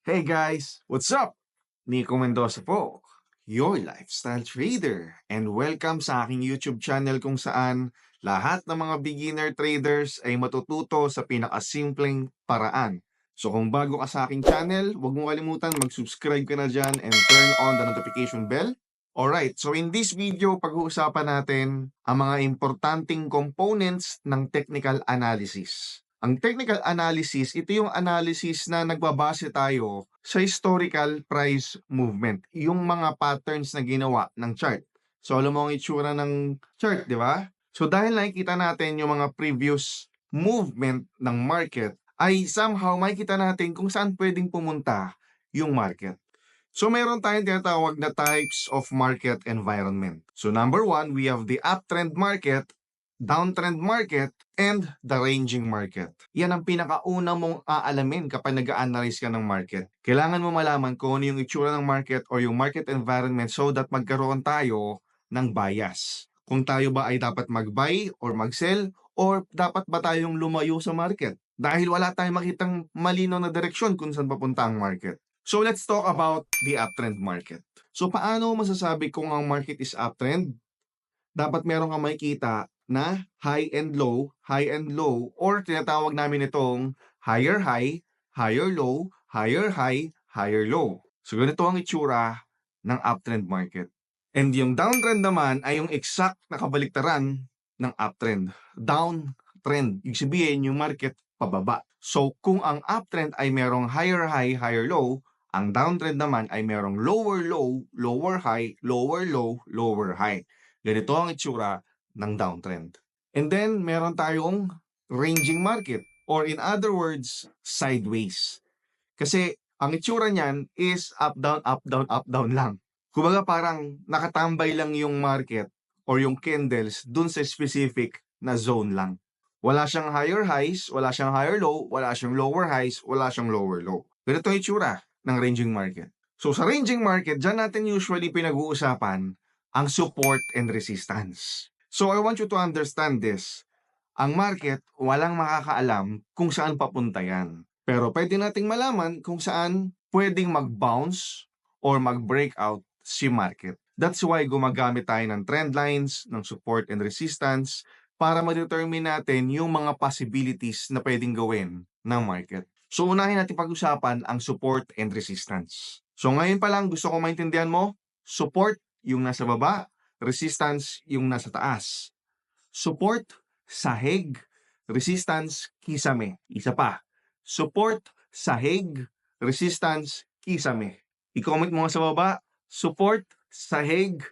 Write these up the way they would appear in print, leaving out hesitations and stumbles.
Hey guys, what's up? Nico Mendoza po, your lifestyle trader. And welcome sa aking YouTube channel kung saan lahat ng mga beginner traders ay matututo sa pinakasimpleng paraan. So kung bago ka sa aking channel, huwag mong kalimutan mag-subscribe ka na dyan and turn on the notification bell. Alright, so in this video, pag-uusapan natin ang mga importanteng components ng technical analysis. Ang technical analysis, ito yung analysis na nagbabase tayo sa historical price movement, yung mga patterns na ginawa ng chart. So alam mo ang itsura ng chart, di ba? So dahil nakikita natin yung mga previous movement ng market, ay somehow makikita natin kung saan pwedeng pumunta yung market. So meron tayong tinatawag na types of market environment. So number one, we have the uptrend market, downtrend market, and the ranging market. Yan ang pinakauna mong aalamin kapag nag-a-analyze ka ng market. Kailangan mo malaman kung ano yung itsura ng market or yung market environment so that magkaroon tayo ng bias. Kung tayo ba ay dapat mag-buy or mag-sell or dapat ba tayong lumayo sa market? Dahil wala tayong makitang malinaw na direksyon kung saan papunta ang market. So let's talk about the uptrend market. So paano masasabi kung ang market is uptrend? Dapat meron kang makikita na high and low, or tinatawag namin itong higher high, higher low, higher high, higher low. So ganito ang itsura ng uptrend market. And yung downtrend naman ay yung exact na kabaliktaran ng uptrend. Downtrend, ibig sabihin yung market pababa. So kung ang uptrend ay merong higher high, higher low, ang downtrend naman ay merong lower low, lower high, lower low, lower high. Ganito ang itsura ng downtrend. And then, meron tayong ranging market or in other words, sideways. Kasi ang itsura niyan is up, down, up, down, up, down lang. Kumbaga parang nakatambay lang yung market or yung candles dun sa specific na zone lang. Wala siyang higher highs, wala siyang higher low, wala siyang lower highs, wala siyang lower low. Ganito ang itsura ng ranging market. So sa ranging market, dyan natin usually pinag-uusapan ang support and resistance. So I want you to understand this. Ang market, walang makakaalam kung saan papunta yan. Pero pwede nating malaman kung saan pwedeng mag-bounce or mag-breakout si market. That's why gumagamit tayo ng trend lines, ng support and resistance para ma-determine natin yung mga possibilities na pwedeng gawin ng market. So unahin natin pag-usapan ang support and resistance. So ngayon pa lang gusto ko maintindihan mo, support yung nasa baba, resistance yung nasa taas. Support, sahig, resistance, kisame. Isa pa, support, sahig, resistance, kisame. I-comment mo nga sa baba, support, sahig,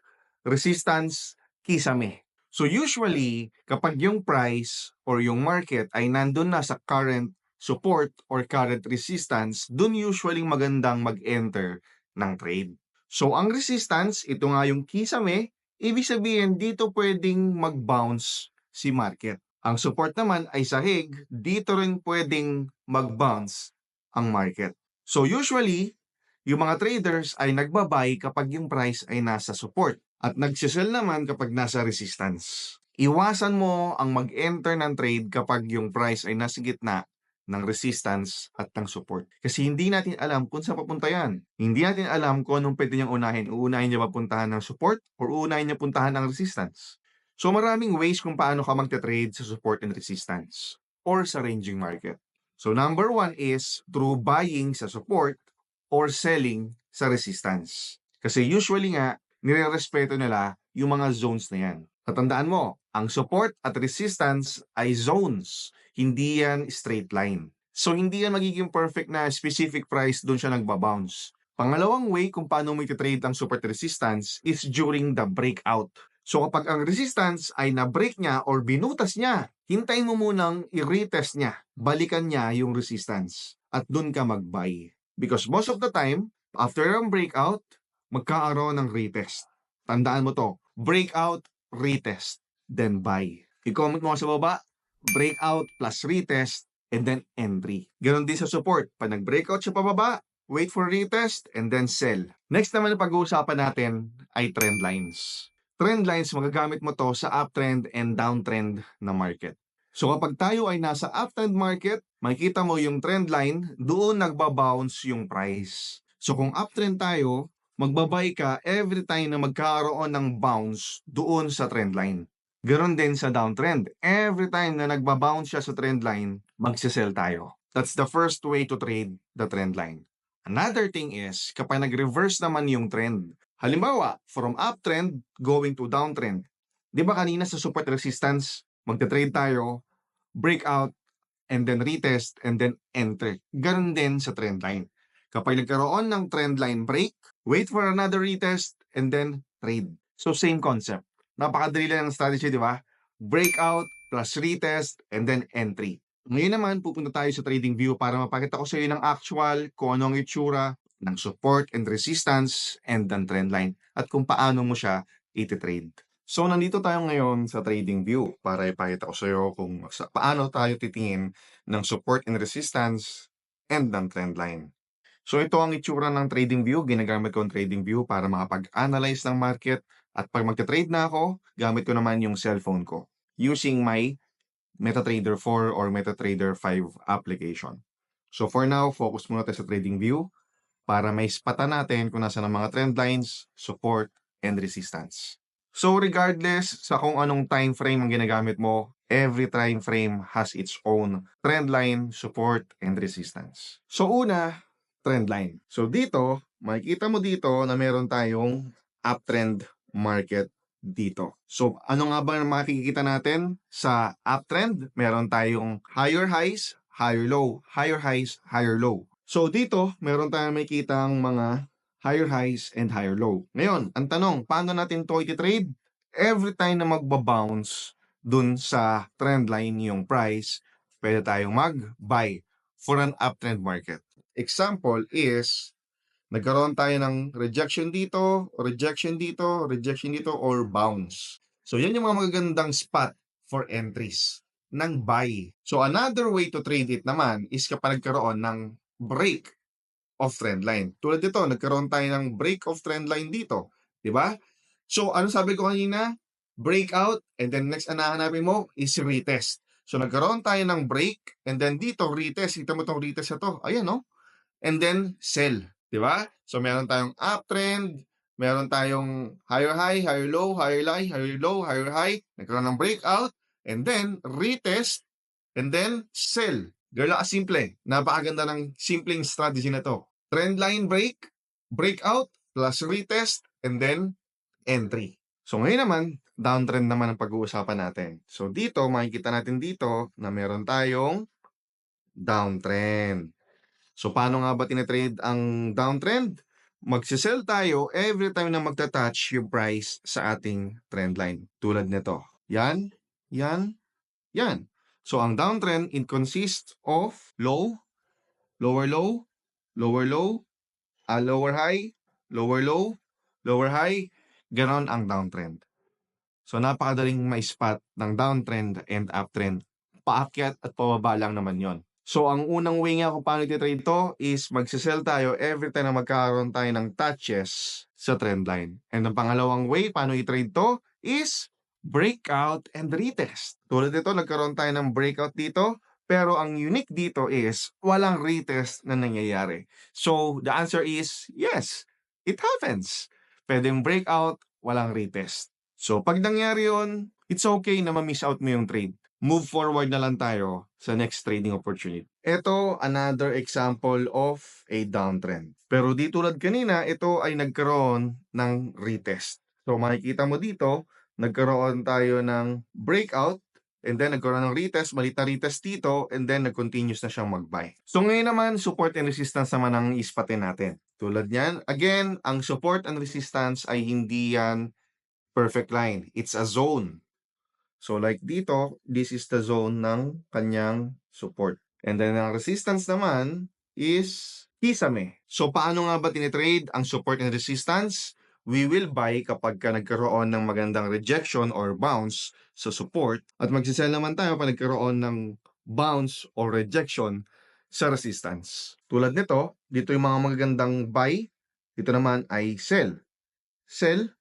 resistance, kisame. So usually, kapag yung price or yung market ay nandun na sa current support or current resistance, dun usually magandang mag-enter ng trade. So ang resistance, ito nga yung kisame, ibig sabihin dito pwedeng mag-bounce si market. Ang support naman ay sahig, dito rin pwedeng mag-bounce ang market. So usually, yung mga traders ay nagbabay kapag yung price ay nasa support at nagsisell naman kapag nasa resistance. Iwasan mo ang mag-enter ng trade kapag yung price ay nasa gitna ng resistance at ng support. Kasi hindi natin alam kung saan papunta yan. Hindi natin alam kung anong pwede niyang unahin. Uunahin niya ba puntahan ng support or uunahin niya puntahan ng resistance? So maraming ways kung paano ka magte-trade sa support and resistance or sa ranging market. So number one is through buying sa support or selling sa resistance. Kasi usually nga, nire-respeto nila yung mga zones na yan. Tatandaan mo, ang support at resistance ay zones, hindi yan straight line. So hindi yan magiging perfect na specific price doon siya nagbabounce. Pangalawang way kung paano mo iti-trade ang support resistance is during the breakout. So kapag ang resistance ay na-break niya or binutas niya, hintayin mo munang i-retest niya, balikan niya yung resistance at doon ka mag-buy. Because most of the time, after ang breakout, magkakaroon ng retest. Tandaan mo to, breakout, retest, then buy. I-comment mo sa baba, breakout plus retest, and then entry. Ganon din sa support. Pag nag-breakout siya pababa, wait for retest, and then sell. Next naman na pag-uusapan natin ay trend lines. Trend lines, magagamit mo to sa uptrend and downtrend na market. So kapag tayo ay nasa uptrend market, makikita mo yung trend line, doon nagbabounce yung price. So kung uptrend tayo, magbabay ka every time na magkaroon ng bounce doon sa trend line. Ganon din sa downtrend. Every time na nagbabounce siya sa trend line, magsisell tayo. That's the first way to trade the trend line. Another thing is, kapag nag-reverse naman yung trend, halimbawa, from uptrend going to downtrend, di ba kanina sa support resistance, magta-trade tayo, breakout, and then retest, and then enter. Ganun din sa trend line. Kapag nagkaroon ng trend line break, wait for another retest, and then trade. So same concept. Napakadali lang ng strategy, di ba? Breakout plus retest, and then entry. Ngayon naman, pupunta tayo sa trading view para mapakita ko sa iyo ng actual kung anong itsura ng support and resistance and ng trend line at kung paano mo siya iti-trade. So, nandito tayo ngayon sa trading view para ipakita ko sa iyo kung paano tayo titingin ng support and resistance and ng trend line. So, ito ang itsura ng trading view. Ginagamit ko ang trading view para makapag-analyze ng market at pag magta-trade na ako, gamit ko naman yung cellphone ko using my MetaTrader 4 or MetaTrader 5 application. So, for now, focus muna tayo sa trading view para may spatan natin kung nasa ng mga trend lines, support, and resistance. So regardless sa kung anong time frame ang ginagamit mo, every time frame has its own trend line, support, and resistance. So una, trend line. So dito, makikita mo dito na meron tayong uptrend market dito. So ano nga ba ang makikita natin sa uptrend? Meron tayong higher highs, higher low, higher highs, higher low. So dito, meron tayong makikita ang mga higher highs and higher low. Ngayon, ang tanong, paano natin to iti-trade? Every time na magbabounce dun sa trend line yung price, pwede tayong mag-buy for an uptrend market. Example is, nagkaroon tayo ng rejection dito, rejection dito, rejection dito, or bounce. So yan yung mga magagandang spot for entries ng buy. So another way to trade it naman is kapag nagkaroon ng break of trend line. Tulad dito, nagkaroon tayo ng break of trend line dito. Di ba? So, ano sabi ko kanina? Breakout, and then next na hahanapin mo is retest. So, nagkaroon tayo ng break, and then dito, retest. Kita mo itong retest na to. Ayan, no? And then, sell. Di ba? So, meron tayong uptrend, meron tayong higher high, higher low, higher high, higher low, higher high. Nagkaroon ng breakout, and then, retest, and then, sell. Girl, simple. Napakaganda ng simpleng strategy na to. Trend line break, breakout, plus retest, and then entry. So ngayon naman, downtrend naman ang pag-uusapan natin. So dito, makikita natin dito na meron tayong downtrend. So paano nga ba tinatrade ang downtrend? Magsisell tayo every time na magta-touch yung price sa ating trend line. Tulad nito. Yan, yan, yan. So ang downtrend, it consists of low, lower low, lower low, lower high, lower low, lower high. Ganon ang downtrend. So napakadaling ma-spot ng downtrend and uptrend. Paakyat at pababa lang naman yon. So ang unang way nga kung paano i-trade ito is magsisell tayo every time na magkakaroon tayo ng touches sa trend line. And ang pangalawang way paano i-trade to is breakout and retest. Tulad dito, nagkaroon tayo ng breakout dito, pero ang unique dito is walang retest na nangyayari. So the answer is yes, it happens. Pwedeng breakout, walang retest. So pag nangyari yun, it's okay na ma-miss out mo yung trade. Move forward na lang tayo sa next trading opportunity. Ito, another example of a downtrend. Pero di tulad kanina, ito ay nagkaroon ng retest. So makikita mo dito, nagkaroon tayo ng breakout, and then nagkaroon ng retest, malit na retest dito, and then nag-continuous na siyang mag-buy. So ngayon naman, support and resistance naman ang ispatin natin. Tulad niyan, again, ang support and resistance ay hindi yan perfect line. It's a zone. So like dito, this is the zone ng kanyang support. And then ang resistance naman is kisame. So paano nga ba tinitrade ang support and resistance? We will buy kapag ka nagkaroon ng magandang rejection or bounce sa support at magsisell naman tayo pag nagkaroon ng bounce or rejection sa resistance. Tulad nito, dito yung mga magagandang buy, dito naman ay sell. Sell,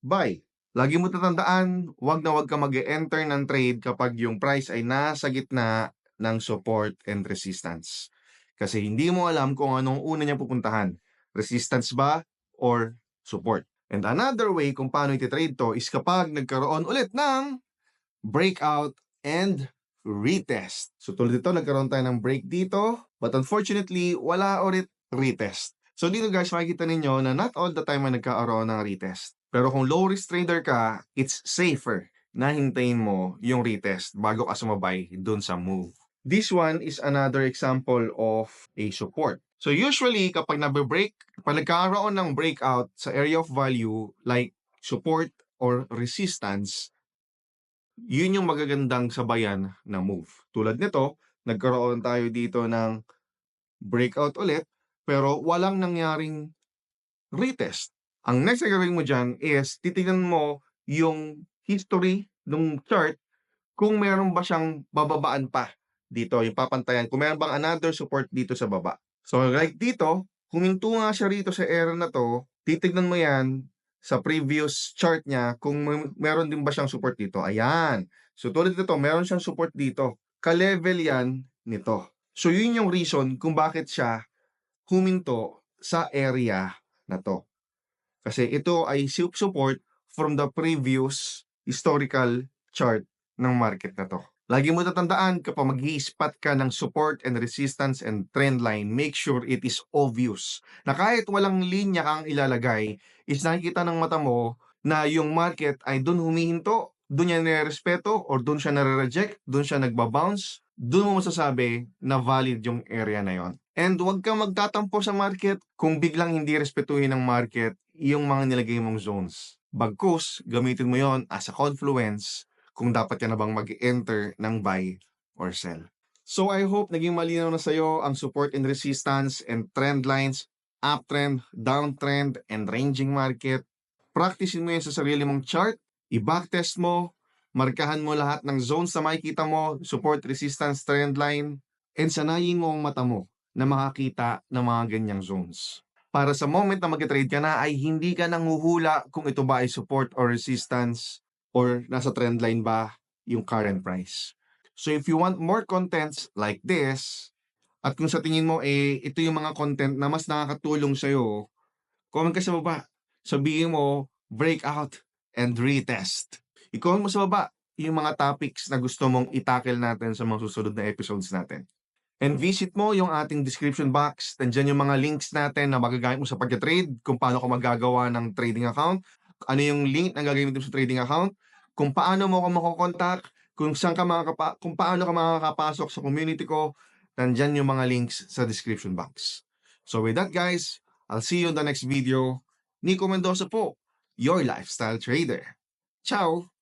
buy. Lagi mo tatandaan, wag na wag ka mag-e-enter ng trade kapag yung price ay nasa gitna ng support and resistance. Kasi hindi mo alam kung anong una niyang pupuntahan, resistance ba or support. And another way kung paano iti-trade to is kapag nagkaroon ulit ng breakout and retest. So tulad dito, nagkaroon tayo ng break dito, but unfortunately, wala ulit retest. So dito guys, makikita ninyo na not all the time ay nagkaroon ng retest. Pero kung low risk trader ka, it's safer na hintayin mo yung retest bago ka sumabay dun sa move. This one is another example of a support. So usually, kapag nagkaroon ng breakout sa area of value like support or resistance, yun yung magagandang sabayan na move. Tulad nito, nagkaroon tayo dito ng breakout ulit, pero walang nangyaring retest. Ang next na gawin mo dyan is titignan mo yung history ng chart kung meron ba siyang bababaan pa dito, yung papantayan, kung meron bang another support dito sa baba. So like dito, huminto nga siya rito sa area na to, titignan mo yan sa previous chart niya kung meron din ba siyang support dito. Ayan. So tulad nito, meron siyang support dito. Ka-level yan nito. So yun yung reason kung bakit siya huminto sa area na to. Kasi ito ay support from the previous historical chart ng market na to. Lagi mo tatandaan kapag mag-i-spot ka ng support and resistance and trend line, make sure it is obvious. Na kahit walang linya kang ilalagay, is nakikita ng mata mo na yung market ay dun humihinto, dun niya nire-respeto, or dun siya nare-reject, dun siya nagbabounce, dun mo masasabi na valid yung area na yon. And huwag kang magtatampo sa market kung biglang hindi respetuhin ng market yung mga nilagay mong zones. Bagkus, gamitin mo yon as a confluence kung dapat ka na bang mag-enter ng buy or sell. So I hope naging malinaw na sa'yo ang support and resistance and trend lines, uptrend, downtrend, and ranging market. Practicein mo yan sa sarili mong chart, i-backtest mo, markahan mo lahat ng zones na makikita mo, support, resistance, trend line, and sanayin mo ang mata mo na makakita ng mga ganyang zones. Para sa moment na mag-trade ka na ay hindi ka nanghuhula kung ito ba ay support or resistance or nasa trend line ba yung current price. So if you want more contents like this, at kung sa tingin mo ito yung mga content na mas nakakatulong sa'yo, comment ka sa baba. Sabihin mo, breakout and retest. I-comment mo sa baba yung mga topics na gusto mong itackle natin sa mga susunod na episodes natin. And visit mo yung ating description box. Nandiyan yung mga links natin na magagamit mo sa pag-trade, kung paano ka magagawa ng trading account, ano yung link na gagamitin mo sa trading account, kung paano mo ako makokontak, kung paano ka makakapasok sa community ko. Nandiyan yung mga links sa description box. So with that guys, I'll see you in the next video. Nico Mendoza po, your lifestyle trader. Ciao!